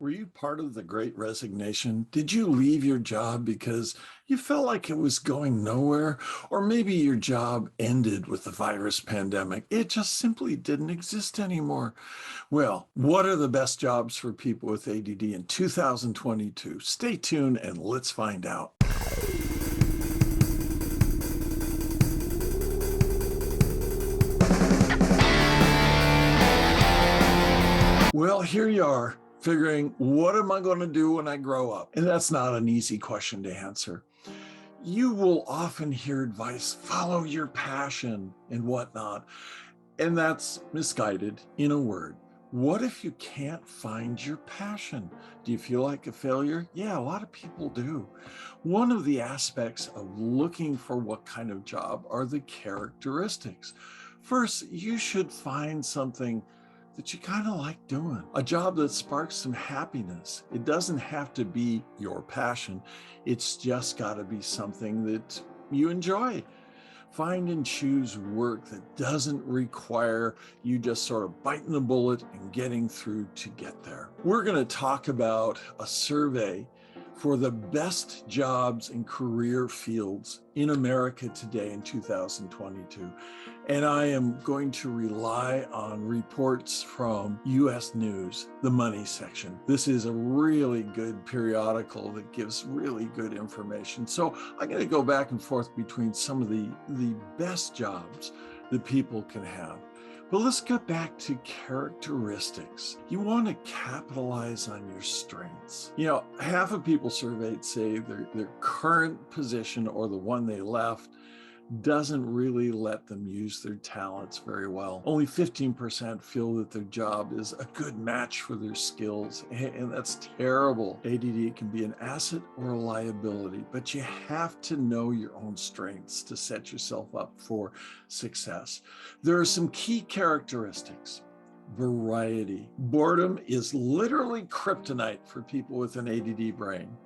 Were you part of the Great Resignation? Did you leave your job because you felt like it was going nowhere? Or maybe your job ended with the virus pandemic. It just simply didn't exist anymore. Well, what are the best jobs for people with ADD in 2022? Stay tuned and let's find out. Well, here you are, figuring, what am I going to do when I grow up? And that's not an easy question to answer. You will often hear advice, follow your passion and whatnot. And that's misguided in a word. What if you can't find your passion? Do you feel like a failure? Yeah, a lot of people do. One of the aspects of looking for what kind of job are the characteristics. First, you should find something that you kind of like doing, a job that sparks some happiness. It doesn't have to be your passion. It's just got to be something that you enjoy. Find and choose work that doesn't require you just sort of biting the bullet and getting through to get there. We're going to talk about a survey for the best jobs and career fields in America today in 2022. And I am going to rely on reports from US News, the money section. This is a really good periodical that gives really good information. So I'm going to go back and forth between some of the best jobs that people can have. But let's get back to characteristics. You want to capitalize on your strengths. You know, half of people surveyed say their current position or the one they left doesn't really let them use their talents very well. Only 15% feel that their job is a good match for their skills, and that's terrible. ADD can be an asset or a liability, but you have to know your own strengths to set yourself up for success. There are some key characteristics. Variety. Boredom is literally kryptonite for people with an ADD brain.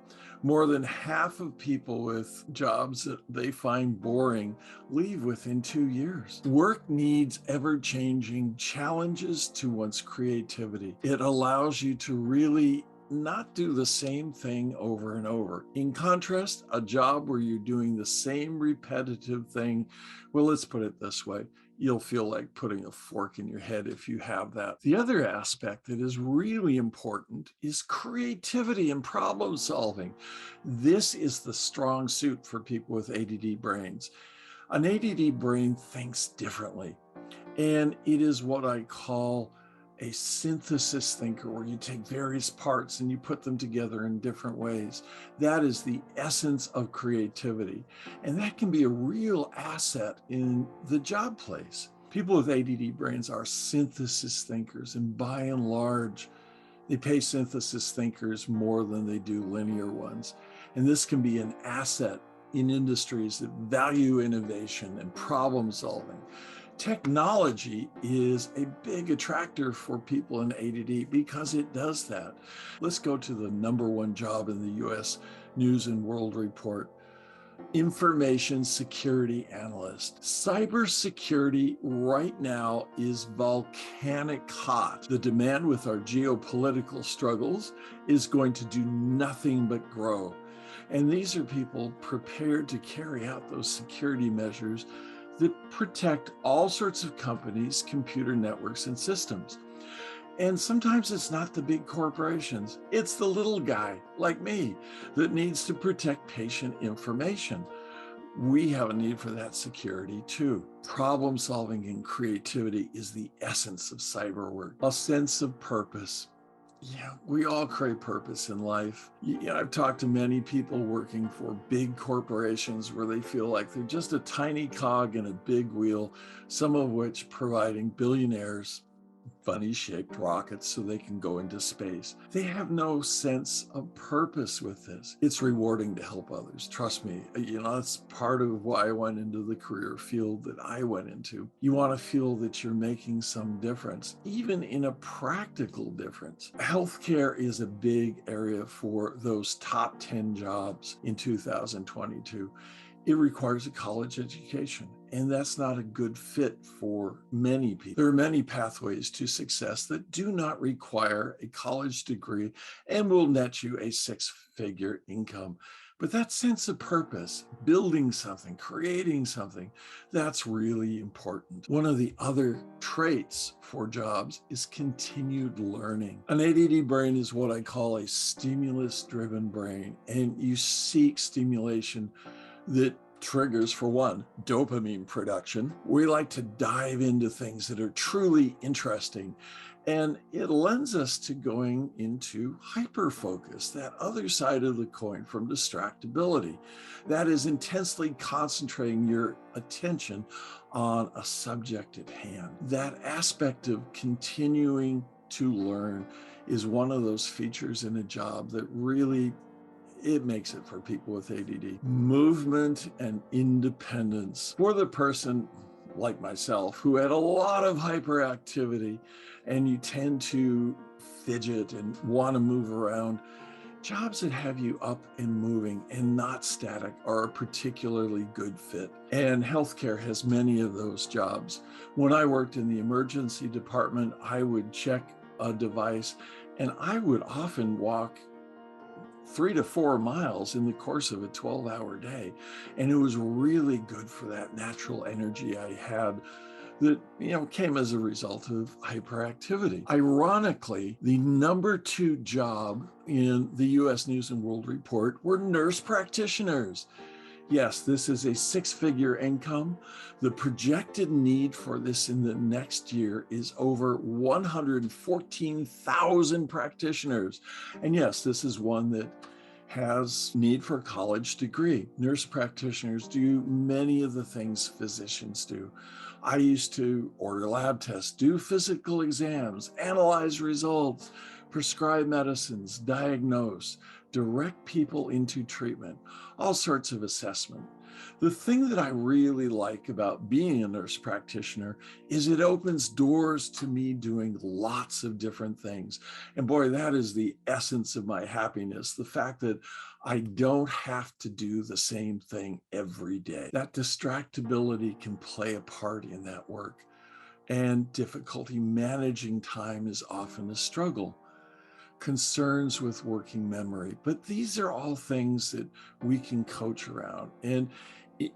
More than half of people with jobs that they find boring leave within 2 years. Work needs ever-changing challenges to one's creativity. It allows you to really not do the same thing over and over. In contrast, a job where you're doing the same repetitive thing, well, let's put it this way, you'll feel like putting a fork in your head if you have that. The other aspect that is really important is creativity and problem solving. This is the strong suit for people with ADD brains. An ADD brain thinks differently, and it is what I call a synthesis thinker, where you take various parts and you put them together in different ways. That is the essence of creativity. And that can be a real asset in the job place. People with ADD brains are synthesis thinkers, and by and large, they pay synthesis thinkers more than they do linear ones. And this can be an asset in industries that value innovation and problem solving. Technology is a big attractor for people in ADD because it does that. Let's go to the number one job in the US News and World Report. Information security analyst. Cybersecurity right now is volcanic hot. The demand with our geopolitical struggles is going to do nothing but grow. And these are people prepared to carry out those security measures that protect all sorts of companies, computer networks, and systems. And sometimes it's not the big corporations, it's the little guy like me that needs to protect patient information. We have a need for that security too. Problem solving and creativity is the essence of cyber work, a sense of purpose. Yeah, we all crave purpose in life. I've talked to many people working for big corporations where they feel like they're just a tiny cog in a big wheel, some of which providing billionaires funny shaped rockets so they can go into space. They have no sense of purpose with this. It's rewarding to help others. Trust me, that's part of why I went into the career field that I went into. You want to feel that you're making some difference, even in a practical difference. Healthcare is a big area for those top 10 jobs in 2022. It requires a college education. and that's not a good fit for many people. There are many pathways to success that do not require a college degree and will net you a six-figure income. But that sense of purpose, building something, creating something, that's really important. One of the other traits for jobs is continued learning. An ADD brain is what I call a stimulus-driven brain, and you seek stimulation that triggers, for one, dopamine production. We like to dive into things that are truly interesting, and it lends us to going into hyperfocus, that other side of the coin from distractibility. That is intensely concentrating your attention on a subject at hand. That aspect of continuing to learn is one of those features in a job that really it makes it for people with ADD. Movement and independence. For the person like myself who had a lot of hyperactivity and you tend to fidget and want to move around, jobs that have you up and moving and not static are a particularly good fit. And healthcare has many of those jobs. When I worked in the emergency department, I would check a device and I would often walk 3 to 4 miles in the course of a 12-hour day. And it was really good for that natural energy I had that came as a result of hyperactivity. Ironically, the number 2 job in the US News and World Report were nurse practitioners. Yes, this is a 6-figure income. The projected need for this in the next year is over 114,000 practitioners. And yes, this is one that has need for a college degree. Nurse practitioners do many of the things physicians do. I used to order lab tests, do physical exams, analyze results, prescribe medicines, diagnose, direct people into treatment, all sorts of assessment. The thing that I really like about being a nurse practitioner is it opens doors to me doing lots of different things. And boy, that is the essence of my happiness, the fact that I don't have to do the same thing every day. That distractibility can play a part in that work, and difficulty managing time is often a struggle. Concerns with working memory, but these are all things that we can coach around. And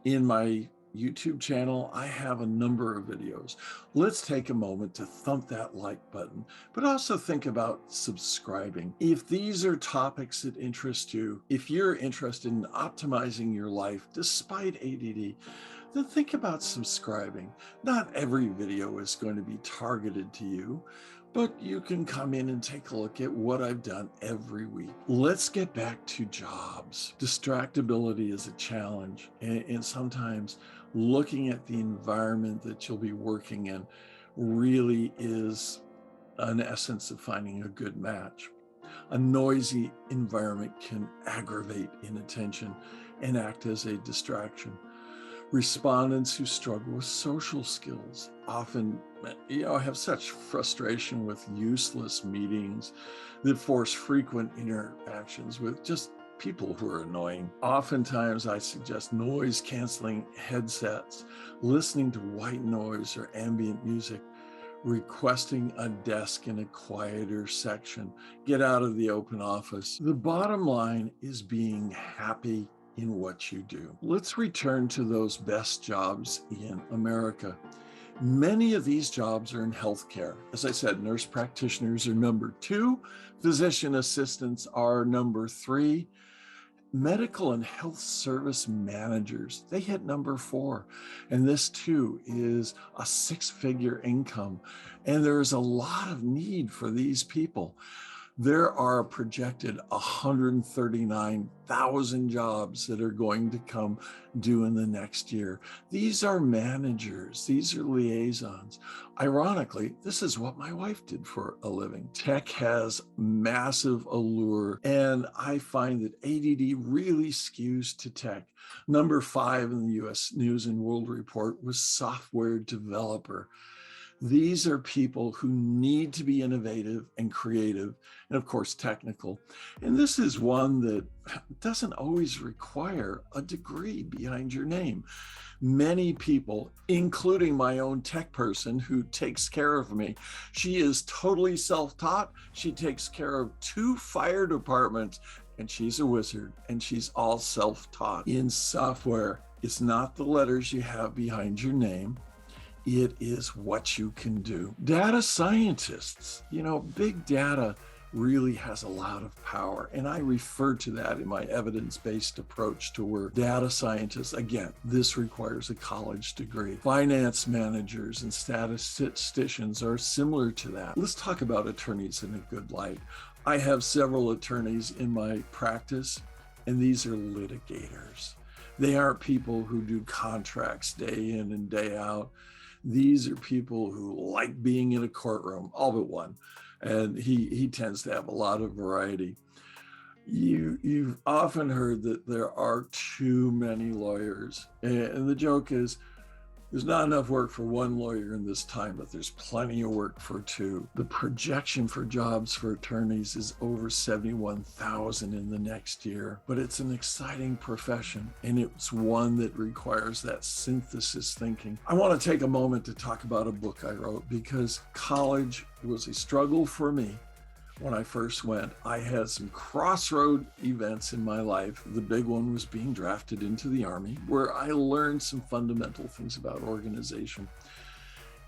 in my YouTube channel, I have a number of videos. Let's take a moment to thump that like button, but also think about subscribing. If these are topics that interest you, if you're interested in optimizing your life despite ADD, then think about subscribing. Not every video is going to be targeted to you, but you can come in and take a look at what I've done every week. Let's get back to jobs. Distractibility is a challenge, and sometimes looking at the environment that you'll be working in really is an essence of finding a good match. A noisy environment can aggravate inattention and act as a distraction. Respondents who struggle with social skills often, have such frustration with useless meetings that force frequent interactions with just people who are annoying. Oftentimes, I suggest noise-canceling headsets, listening to white noise or ambient music, requesting a desk in a quieter section, get out of the open office. The bottom line is being happy in what you do. Let's return to those best jobs in America. Many of these jobs are in healthcare. As I said, nurse practitioners are number 2, physician assistants are number 3, medical and health service managers, they hit number 4. And this too is a 6-figure income. And there's a lot of need for these people. There are a projected 139,000 jobs that are going to come due in the next year. These are managers, these are liaisons. Ironically, this is what my wife did for a living. Tech has massive allure, and I find that ADD really skews to tech. Number 5 in the US News and World Report was software developer. These are people who need to be innovative and creative, and of course, technical. And this is one that doesn't always require a degree behind your name. Many people, including my own tech person who takes care of me, she is totally self-taught. She takes care of 2 fire departments, and she's a wizard, and she's all self-taught. In software, it's not the letters you have behind your name. It is what you can do. Data scientists, big data really has a lot of power. And I refer to that in my evidence-based approach to work. Data scientists, again, this requires a college degree. Finance managers and statisticians are similar to that. Let's talk about attorneys in a good light. I have several attorneys in my practice, and these are litigators. They aren't people who do contracts day in and day out. These are people who like being in a courtroom, all but one. And he tends to have a lot of variety. You've often heard that there are too many lawyers. And the joke is, there's not enough work for one lawyer in this time, but there's plenty of work for 2. The projection for jobs for attorneys is over 71,000 in the next year, but it's an exciting profession, and it's one that requires that synthesis thinking. I want to take a moment to talk about a book I wrote, because college was a struggle for me. When I first went, I had some crossroad events in my life. The big one was being drafted into the Army, where I learned some fundamental things about organization.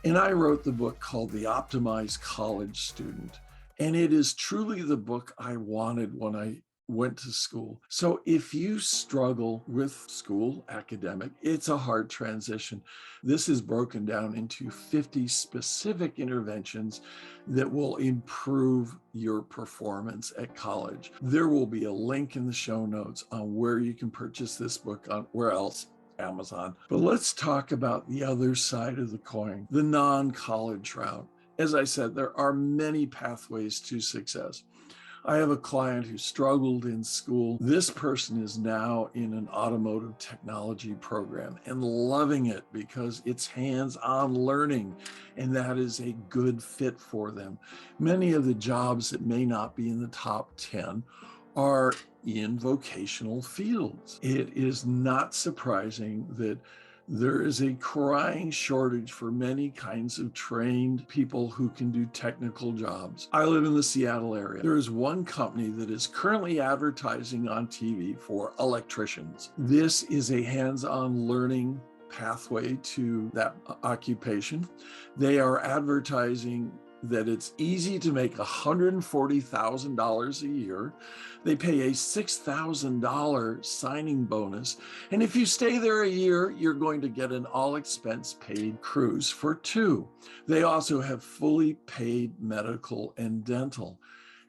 And I wrote the book called The Optimized College Student. And it is truly the book I wanted when I went to school. So if you struggle with school, academic, it's a hard transition. This is broken down into 50 specific interventions that will improve your performance at college. There will be a link in the show notes on where you can purchase this book on where else. Amazon. But let's talk about the other side of the coin, the non-college route. As I said, there are many pathways to success. I have a client who struggled in school. This person is now in an automotive technology program and loving it because it's hands-on learning, and that is a good fit for them. Many of the jobs that may not be in the top 10 are in vocational fields. It is not surprising that there is a crying shortage for many kinds of trained people who can do technical jobs. I live in the Seattle area. There is one company that is currently advertising on TV for electricians. This is a hands-on learning pathway to that occupation. They are advertising that it's easy to make $140,000 a year. They pay a $6,000 signing bonus. And if you stay there a year, you're going to get an all expense paid cruise for 2. They also have fully paid medical and dental.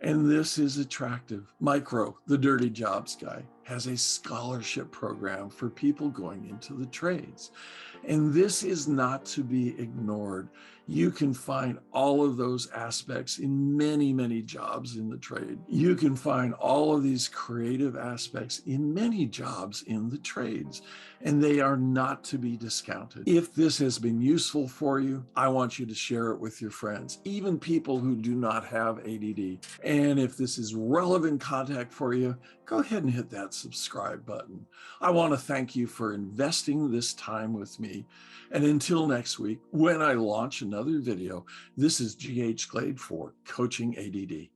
And this is attractive. Micro, the dirty jobs guy, has a scholarship program for people going into the trades. And this is not to be ignored. You can find all of those aspects in many, many jobs in the trade. You can find all of these creative aspects in many jobs in the trades, and they are not to be discounted. If this has been useful for you, I want you to share it with your friends, even people who do not have ADD. And if this is relevant content for you, go ahead and hit that subscribe button. I want to thank you for investing this time with me. And until next week, when I launch another video, this is G.H. Glade for Coaching ADD.